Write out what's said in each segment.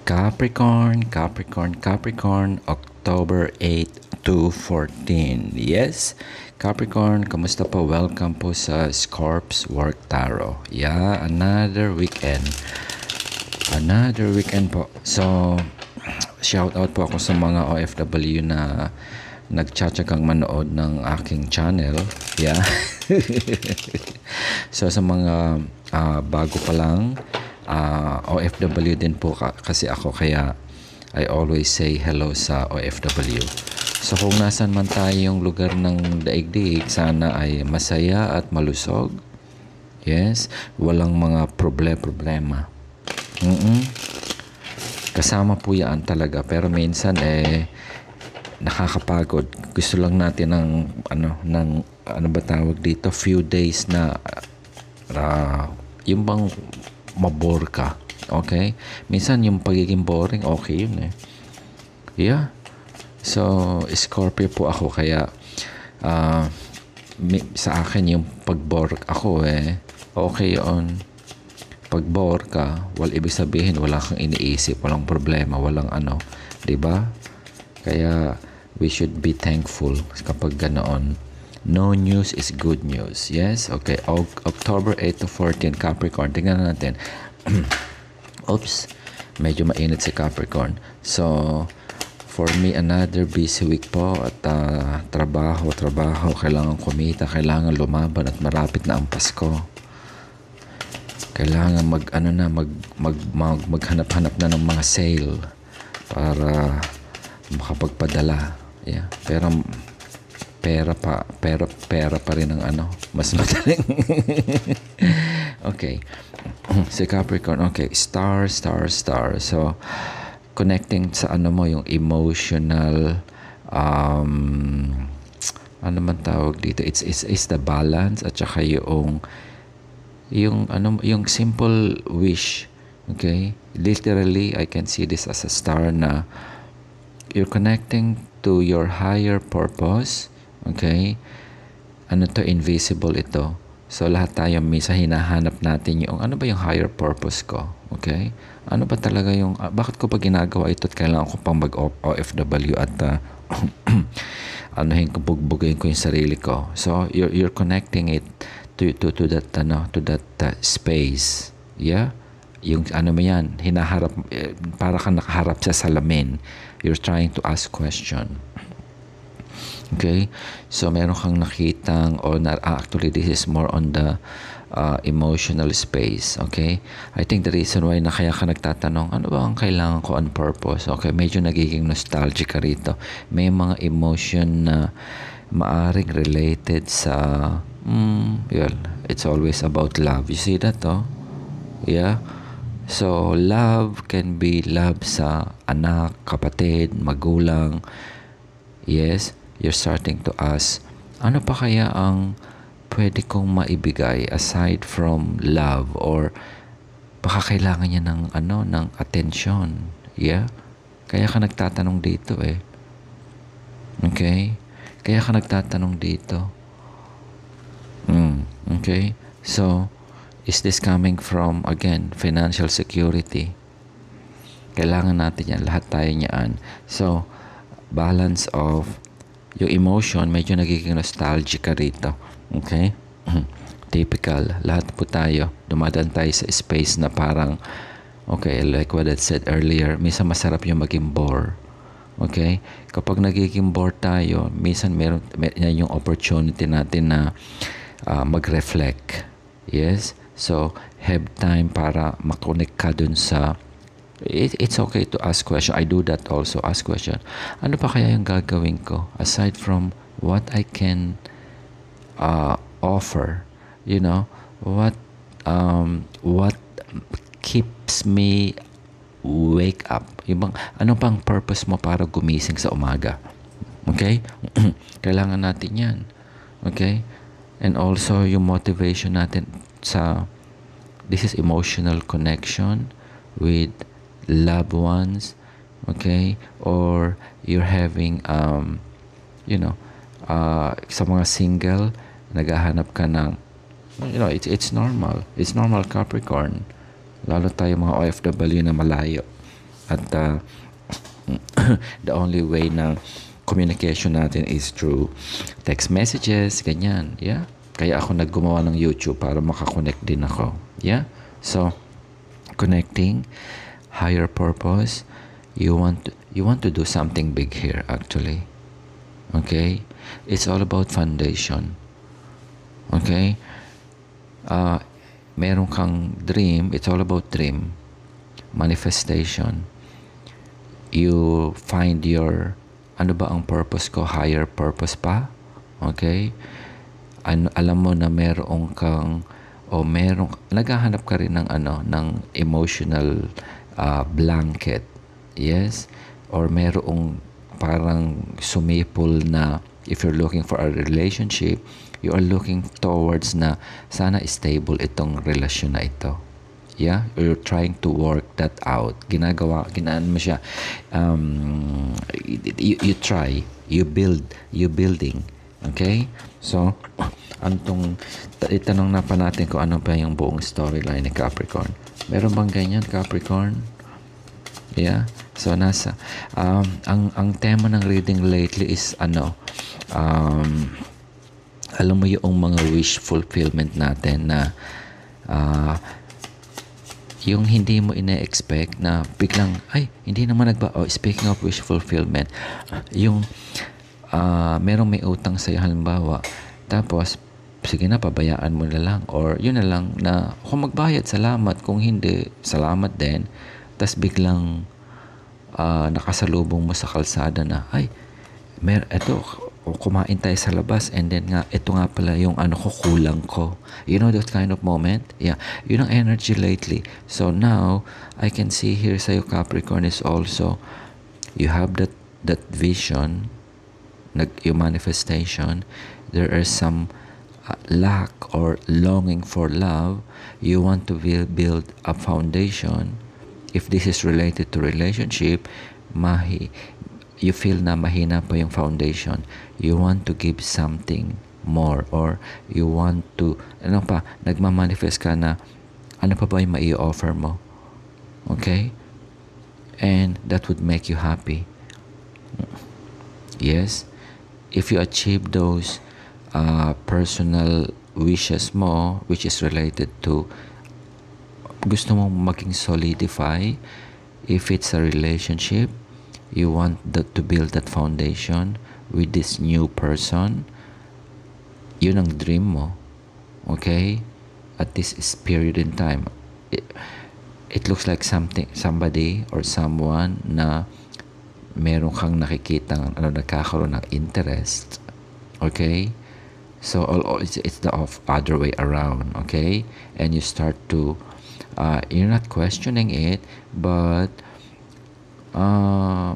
Capricorn, Capricorn, Capricorn, October 8 to 14. Yes, Capricorn, kamusta po? Welcome po sa Scorp's Work Tarot. Yeah, another weekend. Another weekend po. So, shout out po ako sa mga OFW na nagtsatsagang manood ng aking channel. Yeah. So, sa mga bago pa lang, OFW din po kasi ako, kaya I always say hello sa OFW. So kung nasan man tayong lugar ng daigdig, sana ay masaya at malusog. Yes, walang mga problema. Kasama po yan talaga, pero minsan nakakapagod. Gusto lang natin ano ba tawag dito, few days na yung bang mabore ka. Okay? Minsan yung pagiging boring, okay yun eh. Yeah. So, Scorpio po ako, kaya sa akin yung pag-bore ako okay yun. Pag-bore ka, ibig sabihin wala kang iniisip, walang problema, walang ano. Diba? Kaya, we should be thankful kapag ganoon. No news is good news. Yes? Okay. October 8 to 14, Capricorn. Tingnan natin. Oops. Medyo mainit si Capricorn. So, for me, another busy week po. At trabaho. Kailangan kumita. Kailangan lumaban. At marapit na ang Pasko. Kailangan maghanap-hanap na ng mga sale para makapagpadala. Yeah. Pera pa rin ang mas madaling. Okay. Si Capricorn, okay, star. So, connecting sa yung emotional, ano man tawag dito, it's the balance at saka yung simple wish. Okay? Literally, I can see this as a star na you're connecting to your higher purpose. Okay? Invisible ito. So, lahat tayo minsan hinahanap natin yung, ano ba yung higher purpose ko? Okay? Ano ba talaga yung, bakit ko pa ginagawa ito at kailangan ko pang mag-OFW at bugbugin ko yung sarili ko. So, you're connecting it to that space. Yeah? Yung yan, hinaharap, para kang nakaharap sa salamin. You're trying to ask question. Okay? So, meron kang nakitang, actually, this is more on the emotional space. Okay? I think the reason why kaya ka nagtatanong, ano ba ang kailangan ko on purpose? Okay? Medyo nagiging nostalgic ka rito. May mga emotion na maaring related sa, it's always about love. You see that, oh? Yeah? So, love can be love sa anak, kapatid, magulang. Yes? You're starting to ask, ano pa kaya ang pwede kong maibigay aside from love, or baka kailangan niya ng attention. Yeah? Kaya ka nagtatanong dito Okay? Kaya ka nagtatanong dito. Okay? So, is this coming from, again, financial security? Kailangan natin yan. Lahat tayo niyaan. So, balance of yung emotion, medyo nagiging nostalgic ka rito. Okay? Typical. Lahat po tayo. Dumadaan tayo sa space na parang, okay, like what I said earlier, minsan masarap yung maging bore. Okay? Kapag nagiging bore tayo, minsan meron yung opportunity natin na mag-reflect. Yes? So, have time para makonek ka dun sa it's okay to ask question. I do that also, ask question. Ano pa kaya yung gagawin ko aside from what I can offer? You know, what keeps me wake up? Ano pang purpose mo para gumising sa umaga? Okay? Kailangan natin yan. Okay? And also yung motivation natin this is emotional connection with loved ones, okay? Or you're having, sa mga single, naghahanap ka ng, it's normal. It's normal, Capricorn. Lalo tayo mga OFW na malayo. At the only way na communication natin is through text messages, ganyan. Yeah? Kaya ako naggumawa ng YouTube para makakonect din ako. Yeah? So, connecting, higher purpose, you want to do something big here actually. Okay? It's all about foundation. Okay? Meron kang dream, it's all about dream. Manifestation. You find your, ano ba ang purpose ko? Higher purpose pa? Okay? Alam mo na meron kang, naghahanap ka rin ng ng emotional blanket. Yes? Or merong parang sumipol na, if you're looking for a relationship, you are looking towards na sana stable itong relasyon na ito. Yeah? You're trying to work that out. Ginaan mo siya. You try. You building. Okay? So, itanong na pa natin kung ano pa yung buong storyline ni Capricorn. Meron bang ganyan, Capricorn? Yeah? So, ang tema ng reading lately is alam mo yung mga wish fulfillment natin na yung hindi mo ina-expect na biglang, hindi naman speaking of wish fulfillment, yung merong may utang sa'yo halimbawa, tapos sige na, pabayaan mo na lang, or yun na lang na kung magbayad, salamat, kung hindi, salamat din, tapos biglang nakasalubong mo sa kalsada na, eto, kumain tayo sa labas, and then nga, ito nga pala yung kulang ko. You know that kind of moment? Yeah. Yun ang energy lately. So now, I can see here sa'yo, Capricorn, is also, you have that vision, yung manifestation, there is some lack or longing for love. You want to build a foundation. If this is related to relationship, you feel na mahina pa yung foundation. You want to give something more, or you want to, nagmamanifest ka na, ano pa ba yung mai-offer mo? Okay? And that would make you happy. Yes? If you achieve those personal wishes mo, which is related to, gusto mong maging solidify, if it's a relationship, you want to build that foundation with this new person, yun ang dream mo. Okay? At this period in time, it looks like somebody or someone na meron kang nakikitang nagkakaroon ng interest. Okay? So it's the other way around. Okay? And you start to you're not questioning it, but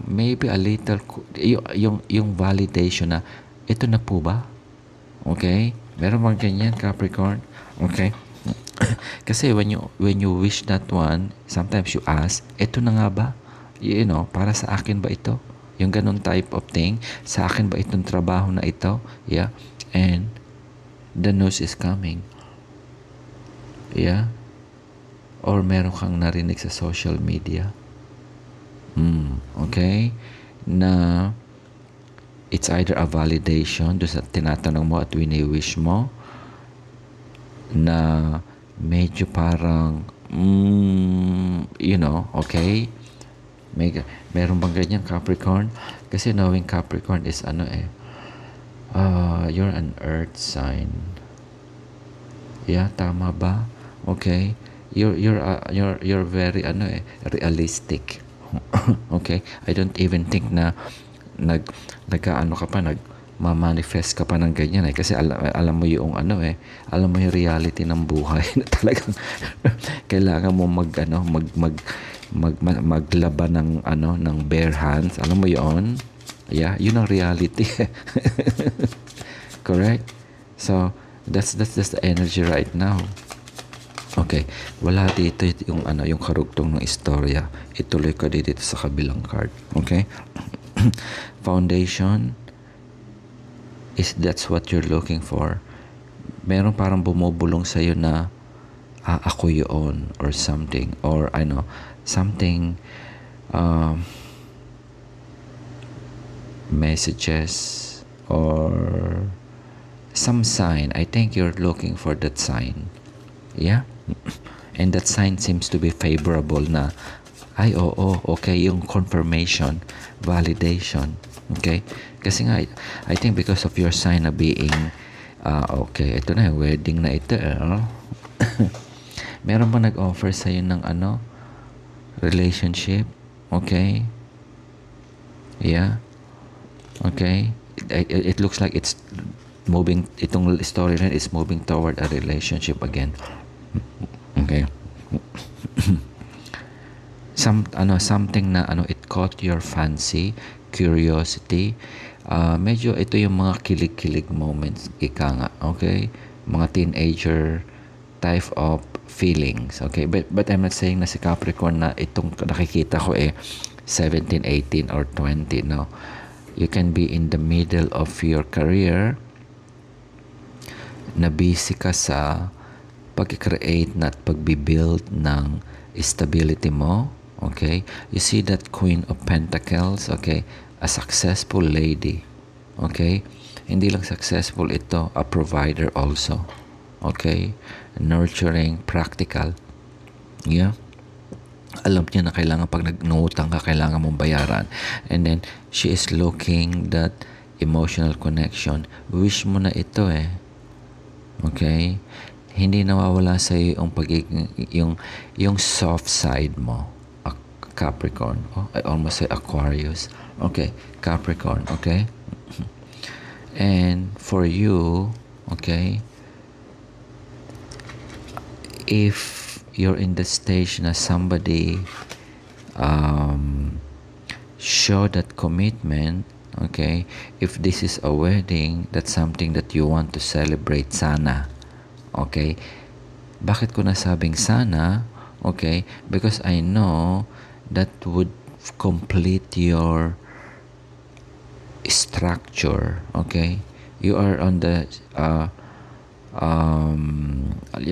maybe a little yung validation na ito na po ba? Okay? Meron bang ganyan, Capricorn? Okay? Kasi when you wish that one, sometimes you ask, ito na nga ba? Para sa akin ba ito? Yung ganun type of thing. Sa akin ba itong trabaho na ito? Yeah. And the news is coming. Yeah. Or meron kang narinig sa social media. Okay? Na it's either a validation doon sa tinatanong mo at wini-wish mo, na medyo parang okay? Meron bang ganyan, Capricorn? Kasi knowing Capricorn is you're an earth sign. Yeah, tama ba? Okay? You're very realistic. Okay? I don't even think na ma-manifest ka pa ng ganyan kasi alam mo yung alam mo yung reality ng buhay na talagang kailangan mo maglaban ng bare hands. Alam mo yon? Yeah, yun ang reality. Correct? So that's the energy right now. Okay, wala dito yung yung karugtong ng istorya. Ituloy ko dito sa kabilang card. Okay? Foundation that's what you're looking for. Meron parang bumubulong sa iyo na ako yun or something, or something um, messages or some sign. I think you're looking for that sign. Yeah? And that sign seems to be favorable na, ay, oo, okay, yung confirmation, validation. Okay? Kasi nga, I think because of your sign na being, okay, ito na, wedding na ito. Meron ba nag-offer sa'yo ng relationship? Okay? Yeah? Okay? It looks like it's moving, itong storyline is moving toward a relationship again. Okay? Something na it caught your fancy, curiosity. Medyo ito yung mga kilig-kilig moments, ika nga, okay? Mga teenager type of feelings, okay? But I'm not saying na si Capricorn na itong nakikita ko 17, 18, or 20, no? You can be in the middle of your career, na busy ka sa pag-create na at pag-build ng stability mo, okay? You see that Queen of Pentacles, okay? A successful lady, okay? Hindi lang successful ito, a provider also, okay? Nurturing, practical, yeah? Alam niya na kailangan pag nag-nangutang ka, kailangan mong bayaran. And then, she is looking that emotional connection. Wish mo na ito okay? Hindi nawawala sa iyo yung pagiging, yung soft side mo. Capricorn. I almost say Aquarius. Okay, Capricorn, okay? And for you, okay, if you're in the stage na somebody show that commitment, okay, if this is a wedding, that's something that you want to celebrate sana, okay? Bakit ko nasabing sana? Okay, because I know that would complete your structure, okay? You are on the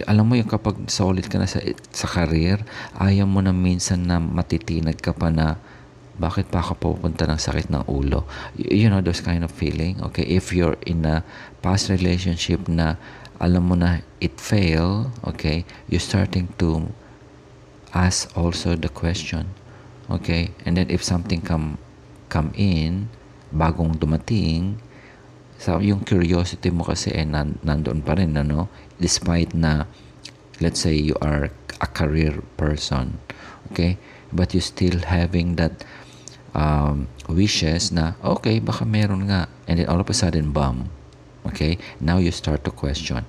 alam mo yung kapag solid ka na sa career, ayaw mo na minsan na matitinag ka pa na bakit pa ako pupunta ng sakit ng ulo. You know those kind of feeling, okay? If you're in a past relationship na alam mo na it fail, okay? You're starting to ask also the question, okay? And then if something come in, bagong dumating, so yung curiosity mo kasi nandoon pa rin, ano? Despite na, let's say you are a career person, okay? But you still having that wishes na, okay, baka meron nga. And then all of a sudden, bam. Okay? Now you start to question,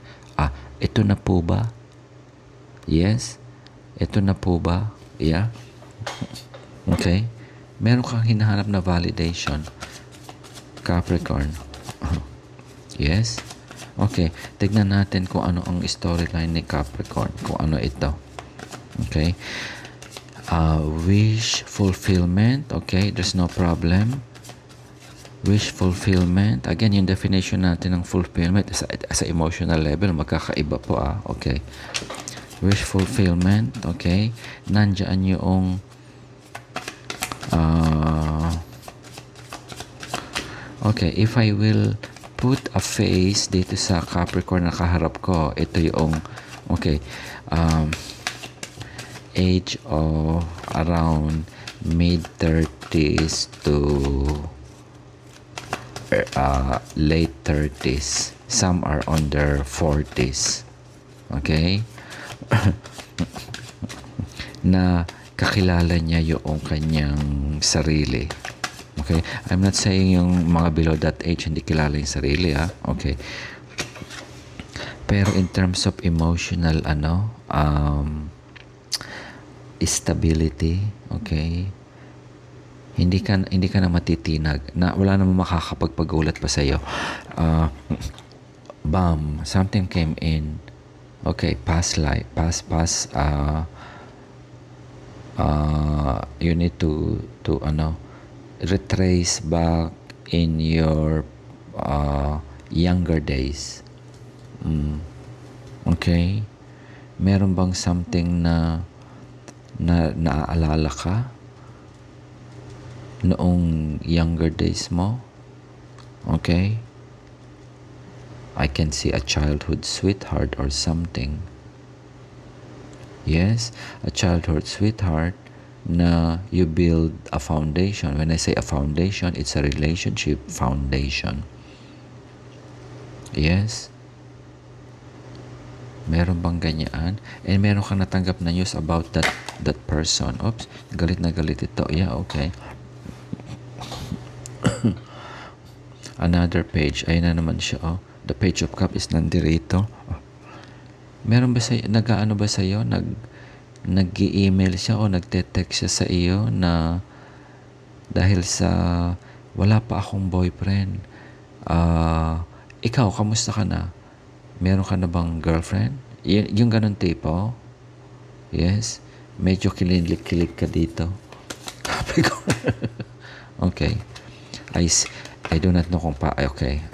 ito na po ba? Yes? Ito na po ba? Yeah? Okay? Meron kang hinahanap na validation. Capricorn. Yes? Okay. Tignan natin kung ano ang storyline ni Capricorn. Kung ano ito. Okay? Wish fulfillment. Okay? There's no problem. Wish fulfillment. Again, yung definition natin ng fulfillment as a emotional level, magkakaiba po. Okay. Wish fulfillment. Okay? Nandiyan yung okay, if I will put a face dito sa Capricorn na kaharap ko, ito yung, okay, age of around mid-30s to late 30s. Some are on their 40s. Okay? Na kakilala niya yung kanyang sarili. Okay? I'm not saying yung mga below that age hindi kilala yung sarili, Okay. Pero in terms of emotional, stability, okay? Hindi ka na matitinag. Na wala namang makakapagpagulat pa sa iyo. Bam, something came in. Okay, past life, past you need to retrace back in your younger days. Okay? Meron bang something na naaalala ka? noong younger days mo. Okay? I can see a childhood sweetheart or something. Yes, a childhood sweetheart na you build a foundation. When I say a foundation, it's a relationship foundation. Yes. Meron bang ganyan? And meron kang natanggap na news about that person. Oops, galit na galit ito. Yeah, okay. Another page. Ayun na naman siya. Oh. The page of cup is nandirito. Oh. Meron ba sa'yo, nag-ano ba sa'yo? Nag-i-email siya o nagte-text siya sa iyo na dahil sa wala pa akong boyfriend. Ikaw, kamusta ka na? Meron ka na bang girlfriend? Yung ganun tipo? Yes. Medyo kinilig-kilig ka dito. Okay. I do not know kung pa... Okay.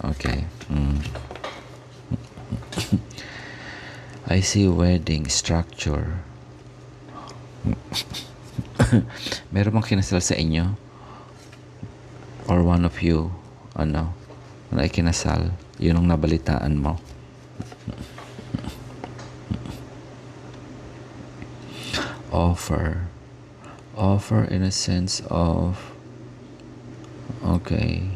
I see wedding structure. Meron bang kinasal sa inyo? Or one of you, na ikinasal? Yun ang nabalitaan mo. Offer in a sense of... Okay.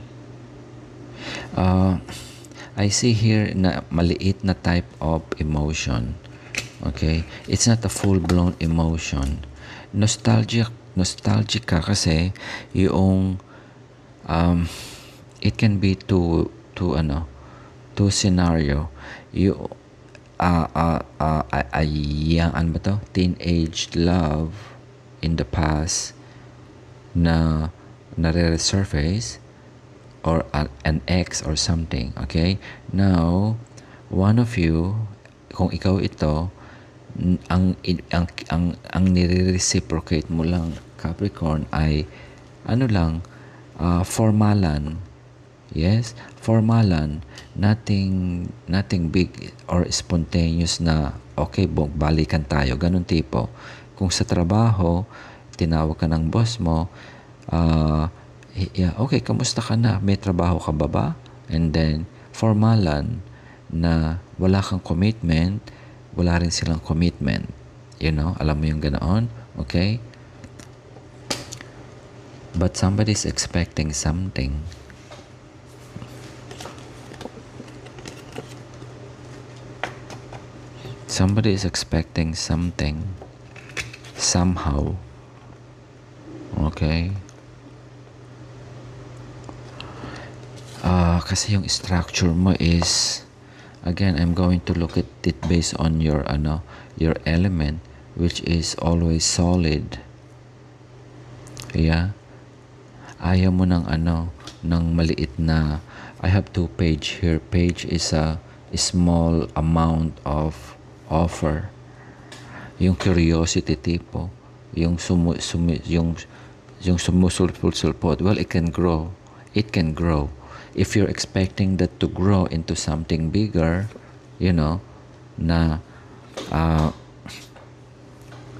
I see here na maliit na type of emotion. Okay? It's not a full-blown emotion. Nostalgic ka kasi yung it can be two scenario. You young teenage love in the past na nare-resurface, or an ex or something. Okay? Now, one of you, kung ikaw ito, ang nire-reciprocate mo lang, Capricorn, ay formalan. Yes? Formalan. Nothing big or spontaneous na, okay, balikan tayo. Ganun tipo. Kung sa trabaho, tinawag ka ng boss mo, okay, kamusta ka na? May trabaho ka ba? And then, formalan na wala kang commitment, wala rin silang commitment. Alam mo yung ganoon? Okay? But somebody's expecting something. Somebody is expecting something. Somehow. Okay? Kasi yung structure mo is, again, I'm going to look at it based on your element, which is always solid. Yeah. Ayaw mo ng maliit na, I have 2 page here. Page is a small amount of offer. Yung curiosity tipo, yung sumusulpot. Well, it can grow. If you're expecting that to grow into something bigger, na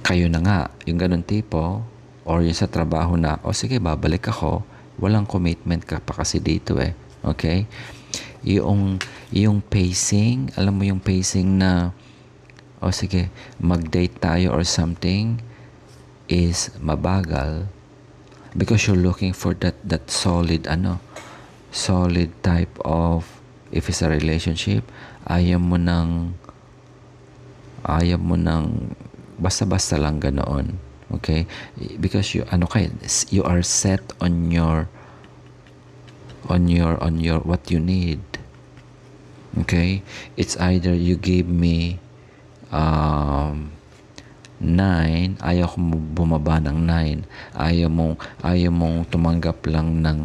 kayo na nga, yung ganun tipo, or yung sa trabaho na, sige, babalik ako, walang commitment ka pa kasi dito eh. Okay? Yung pacing, alam mo yung pacing na, sige, mag-date tayo or something, is mabagal because you're looking for that solid type of, if it's a relationship, ayaw mo nang basta-basta lang ganoon. Okay? Because you are set on your what you need. Okay? It's either you give me 9, ayaw mo bumaba ng 9. Ayaw mong tumanggap lang ng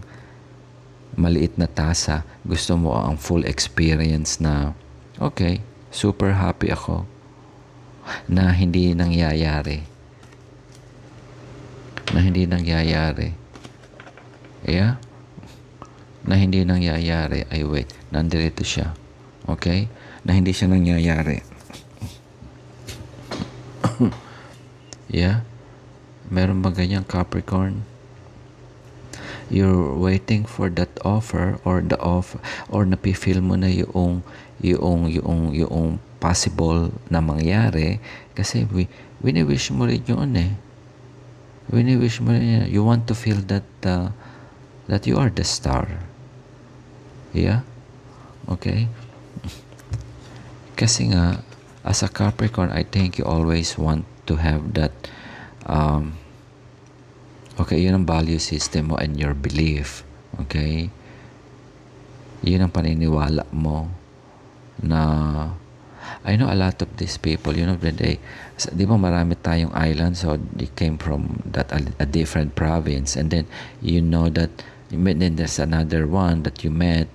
maliit na tasa. Gusto mo ang full experience na, okay, super happy ako na hindi nangyayari. Yeah? Na hindi nangyayari. Ay, wait. Nandito siya. Okay? Na hindi siya nangyayari. Yeah? Meron ba ganyang Capricorn? you're waiting for that offer or the offer, or napifeel mo na yung possible na mangyari kasi wini-wish mo rin yun eh. Wini-wish mo rin yun. You want to feel that that you are the star. Yeah? Okay? Kasi nga, as a Capricorn, I think you always want to have that okay, yun ang value system mo and your belief. Okay? Yun ang paniniwala mo na I know a lot of these people, you know, di ba marami tayong island, so they came from a different province, and then you know that, then there's another one that you met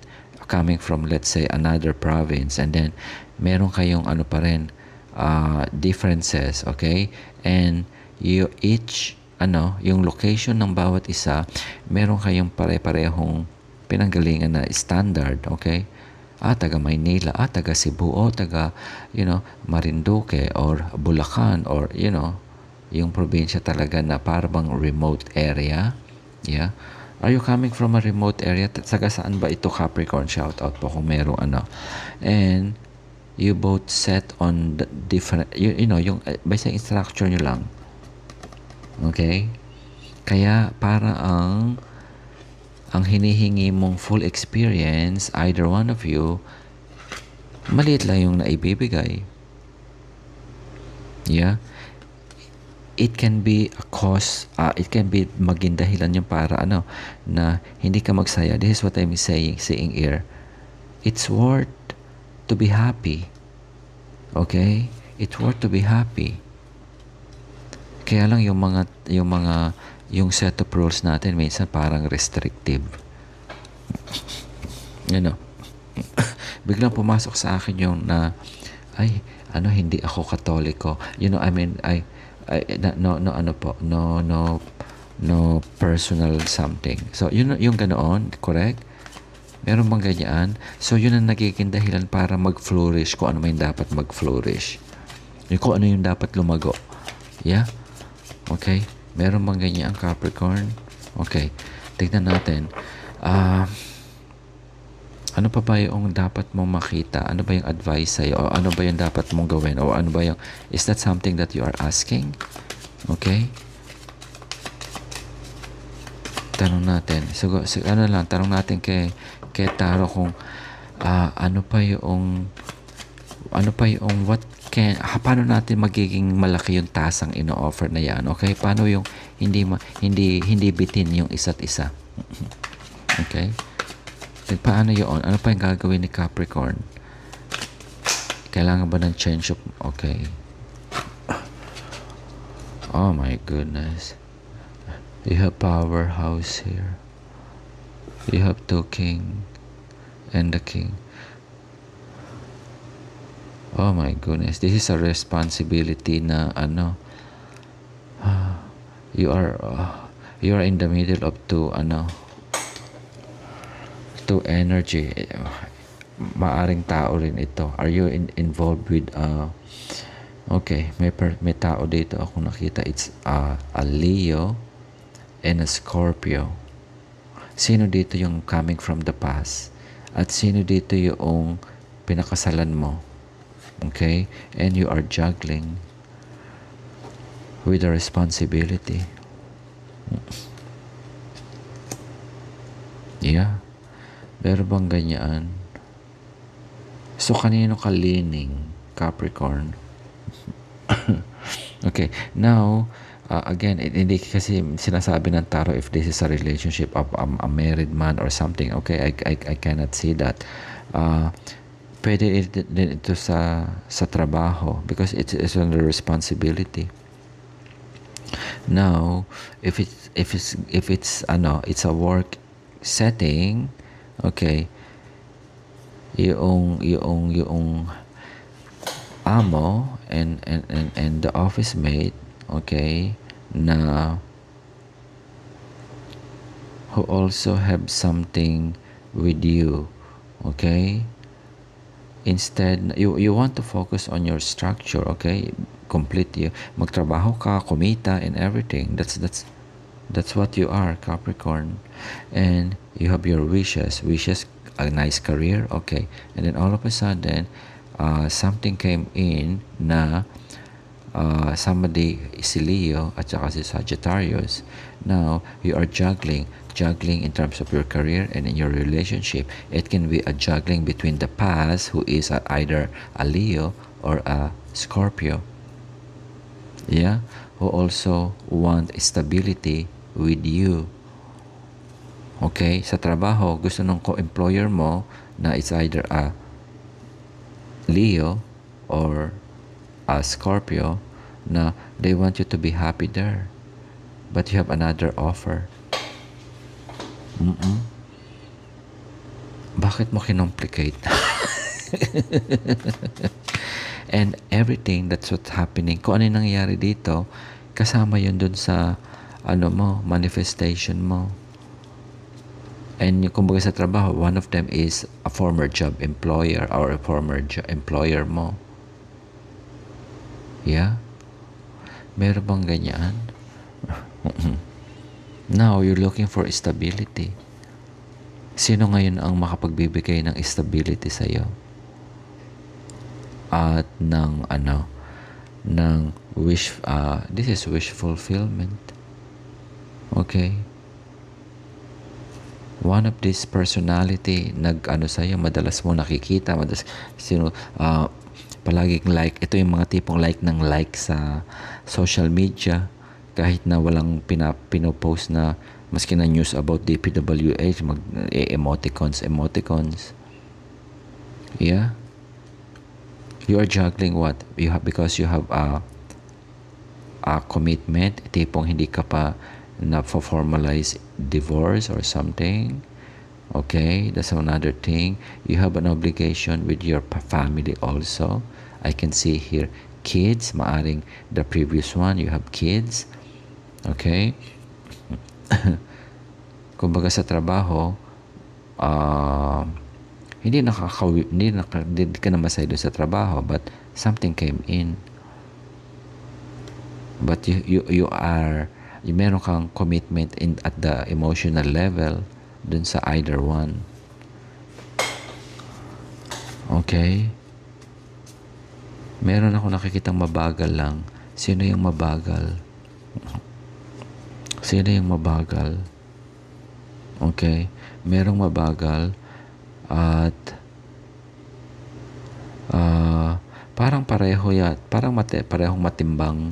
coming from, let's say, another province, and then meron kayong ano pa rin, differences, okay? And you each, yung location ng bawat isa, meron kayong pare-parehong pinanggalingan na standard, okay? Taga Maynila, taga Cebu, taga, Marinduque, or Bulacan, or, yung probinsya talaga na parang remote area. Yeah? Are you coming from a remote area? Taga saan ba ito, Capricorn? Shout out po kung merong And, you both set on the different, yung basta structure nyo lang. Okay? Kaya, para ang hinihingi mong full experience, either one of you, maliit lang yung naibibigay. Yeah? It can be a cause, it can be maging dahilan yung para na hindi ka magsaya. This is what I'm saying here. It's worth to be happy. Okay? It's worth to be happy. Kaya lang yung set of rules natin minsan parang restrictive. Biglang pumasok sa akin yung hindi ako Katoliko. No personal something. So, yung ganoon, correct? Meron bang ganyan? So, yun ang nagiging dahilan para mag-flourish kung ano may dapat mag-flourish. Kung ano yung dapat lumago. Yeah? Okay? Meron bang ganyan ang Capricorn? Okay. Tignan natin. Ano pa ba yung dapat mong makita? Ano ba yung advice sa'yo? O ano ba yung dapat mong gawin? O ano ba yung... Is that something that you are asking? Okay? Tanong natin. Tanong natin kay Taro kung paano natin magiging malaki yung tasang ino-offer na yan, okay? Paano yung hindi bitin yung isa't isa? Okay? Then, paano yun? Ano pa yung gagawin ni Capricorn? Kailangan ba ng change of... Okay. Oh my goodness. You have powerhouse here. You have two king and the king. Oh my goodness, this is a responsibility na you are in the middle of two energy. Maaring tao rin ito. Are you involved with okay, may tao dito ako nakita. It's a Leo and a Scorpio. Sino dito yung coming from the past? At sino dito yung pinakasalan mo? Okay? And you are juggling with the responsibility. Yeah. Pero bang ganyan? So, kanino ka leaning, Capricorn? Okay. Now, again, hindi kasi sinasabi ng Taro if this is a relationship of a married man or something. Okay? I cannot see that. Pwede din ito sa trabaho because it's under responsibility. Now, if it's a work setting, okay, yung amo and the office mate, okay, na who also have something with you, okay. Instead, you want to focus on your structure, okay? Complete you. Magtrabaho ka, kumita, and everything. That's That's what you are, Capricorn. And you have your wishes. Wishes, a nice career, okay. And then all of a sudden, something came in na somebody si Leo at saka si Sagittarius. Now, you are juggling in terms of your career and in your relationship. It can be a juggling between the past, who is either a Leo or a Scorpio. Yeah, who also want stability with you. Okay, sa trabaho, gusto ng co-employer mo na it's either a Leo or a Scorpio, na they want you to be happy there. But you have another offer. Bakit mo kinomplicate? And everything that's what's happening, kung ano yung nangyayari dito, kasama yun dun sa manifestation mo. And yung kumbaga sa trabaho, one of them is a former job employer or a former employer mo. Yeah? Meron bang ganyan? Now, you're looking for stability. Sino ngayon ang makapagbibigay ng stability sa'yo? At ng this is wish fulfillment. Okay? One of this personality sa'yo, madalas mo nakikita, palaging like, ito yung mga tipong like sa social media, kahit na walang pinopost na, maski na news about DPWH, emoticons. Yeah? You are juggling what? Because you have a commitment, tipong hindi ka pa na-formalize divorce or something. Okay, that's another thing. You have an obligation with your family also. I can see here kids, maaring the previous one, you have kids. Okay? Kumbaga sa trabaho, hindi ka na masaya doon sa trabaho, but something came in. But you meron kang commitment at the emotional level dun sa either one. Okay? Meron ako nakikitang mabagal lang. Sino yung mabagal? Okay? Merong mabagal at parang parehong matimbang.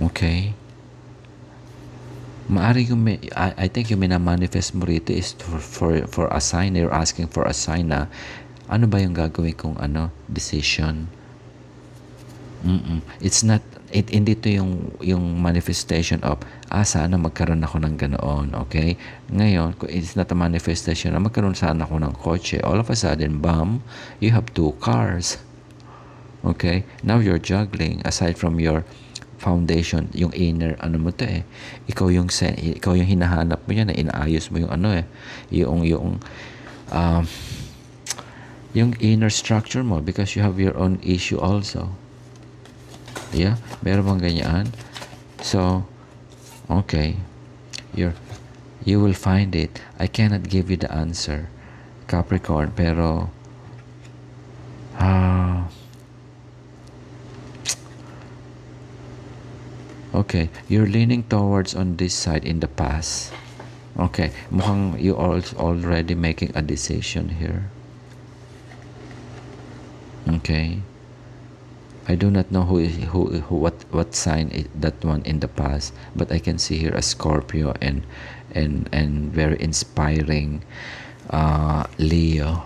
Okay? Maari I think yung minamanifest mo rito is for a sign. You're asking for a sign na ano ba yung gagawin kong decision. It's not, hindi to yung manifestation of, sana magkaroon ako ng ganoon, okay? Ngayon, it's not a manifestation na magkaroon sana ako ng kotse. All of a sudden, bam, you have 2 cars. Okay? Now you're juggling, aside from your foundation, yung inner, ikaw yung hinahanap mo yan, inaayos mo yung inner structure mo, because you have your own issue also. Yeah? Meron bang ganyan? So, okay. You will find it. I cannot give you the answer, Capricorn, pero okay, you're leaning towards on this side in the past. Okay, mukhang you already making a decision here. Okay. I do not know what sign is that one in the past, but I can see here a Scorpio and very inspiring Leo.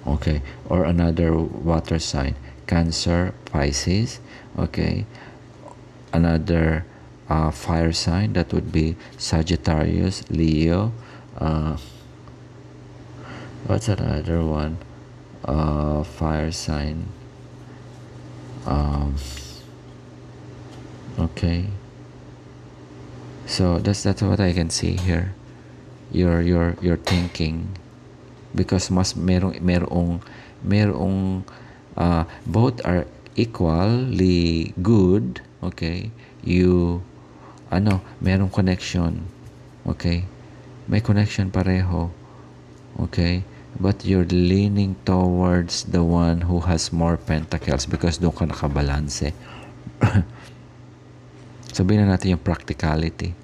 Okay, or another water sign, Cancer, Pisces. Okay, another fire sign, that would be Sagittarius, Leo. What's another one? Fire sign. Okay, so that's what I can see here. You're thinking, because merong both are equally good. Okay, you merong connection. Okay? May connection pareho. Okay? But you're leaning towards the one who has more pentacles because doon ka nakabalanse. Sabihin na natin yung practicality.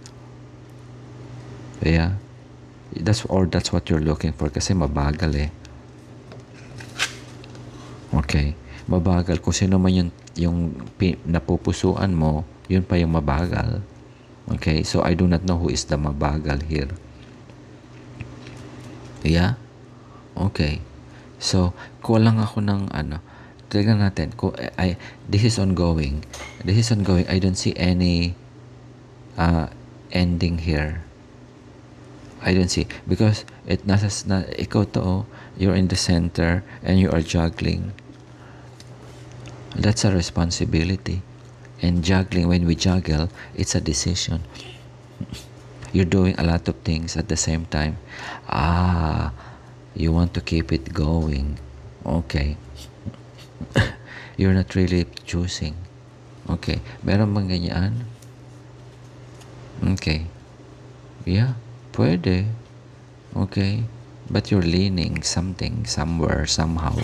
Yeah? That's what you're looking for kasi mabagal eh. Okay? Mabagal. Kung sino man yung napupusuan mo, yun pa yung mabagal. Okay? So, I do not know who is the mabagal here. Yeah? Okay. So, kulang ako ng tignan natin. This is ongoing. I don't see any ending here. I don't see. Because ikaw to, you're in the center and you are juggling. That's a responsibility. And juggling, when we juggle, it's a decision. You're doing a lot of things at the same time. You want to keep it going. Okay. You're not really choosing. Okay. Meron bang ganyan? Okay. Yeah. Pwede. Okay. But you're leaning something, somewhere, somehow.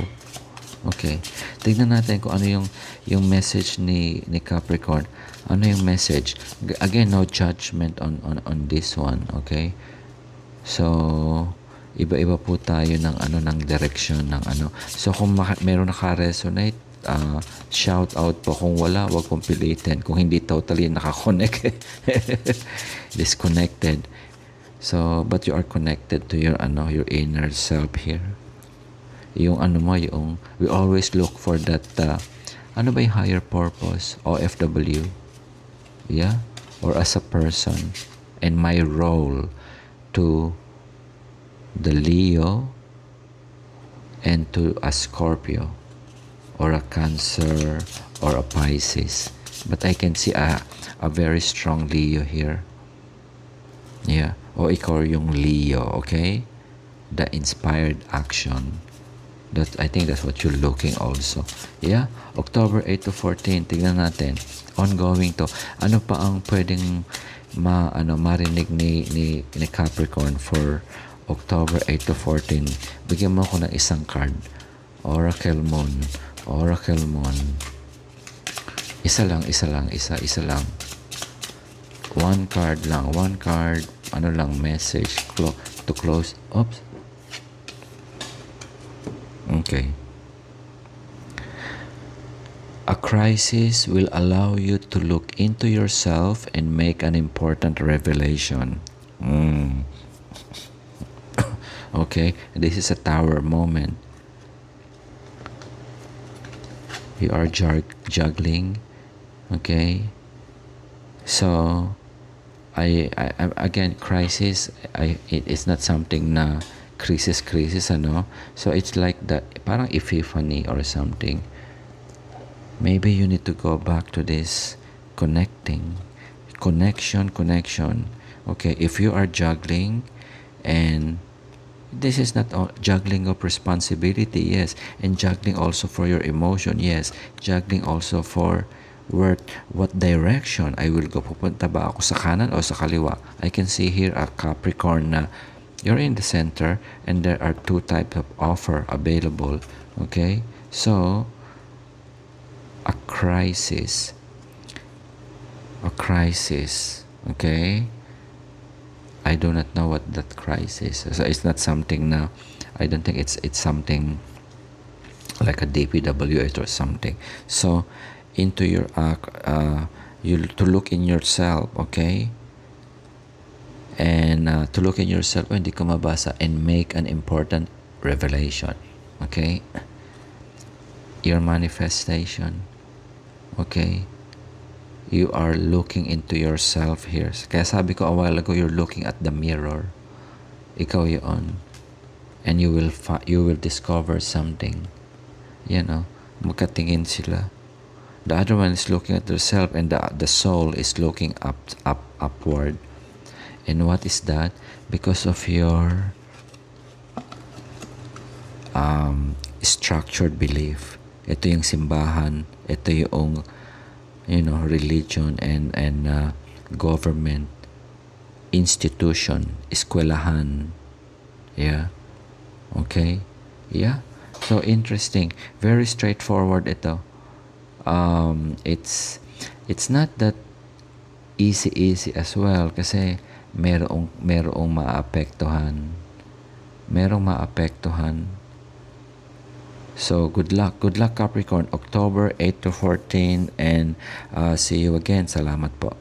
Okay. Tignan natin kung ano yung message ni Capricorn. Ano yung message? Again, no judgment on this one. Okay? So, iba-iba po tayo ng direction ng So, kung meron naka-resonate, shout out po. Kung wala, wag pong pilitin. Kung hindi totally nakakonect, disconnected. So, but you are connected to your inner self here. Yung we always look for that, ano ba yung higher purpose? OFW. Yeah? Or as a person. And my role to the Leo and to a Scorpio or a Cancer or a Pisces. But I can see a very strong Leo here. Yeah. O ikaw yung Leo, okay? The inspired action. I think that's what you're looking also. Yeah? October 8 to 14, tignan natin. Ongoing to. Ano pa ang pwedeng marinig ni Capricorn for October 8 to 14? Bigyan mo ako ng isang card. Oracle Moon. Isa lang. One card. Message to close. Oops. Okay. A crisis will allow you to look into yourself and make an important revelation. Okay, this is a Tower moment. You are juggling. Okay. So, I again, crisis. It's not something na crisis, So, it's like that, parang epiphany or something. Maybe you need to go back to this connection. Okay, if you are juggling, and this is not all, juggling of responsibility, yes, and juggling also for your emotion, yes, juggling also for what direction I will go. Pupunta ba ako sa kanan o sa kaliwa? I can see here a Capricorn na you're in the center and there are two types of offer available. Okay, so a crisis. Okay, I do not know what that crisis is. So it's not something na, I don't think it's something like a DPWH or something. So into your you to look in yourself, okay, and to look in yourself, hindi ko mabasa, and make an important revelation. Okay, your manifestation. Okay, you are looking into yourself here. Kaya sabi ko a while ago, you're looking at the mirror. Ikaw yun. And you will discover something. Magkatingin sila. The other one is looking at themselves, and the soul is looking upward. And what is that? Because of your structured belief. Ito yung simbahan, ito yung religion and government, institution, eskwelahan. Yeah. Okay? Yeah. So, interesting. Very straightforward ito. It's not that easy as well kasi merong maapektuhan. Merong maapektuhan. So, good luck. Good luck, Capricorn. October 8 to 14 and see you again. Salamat po.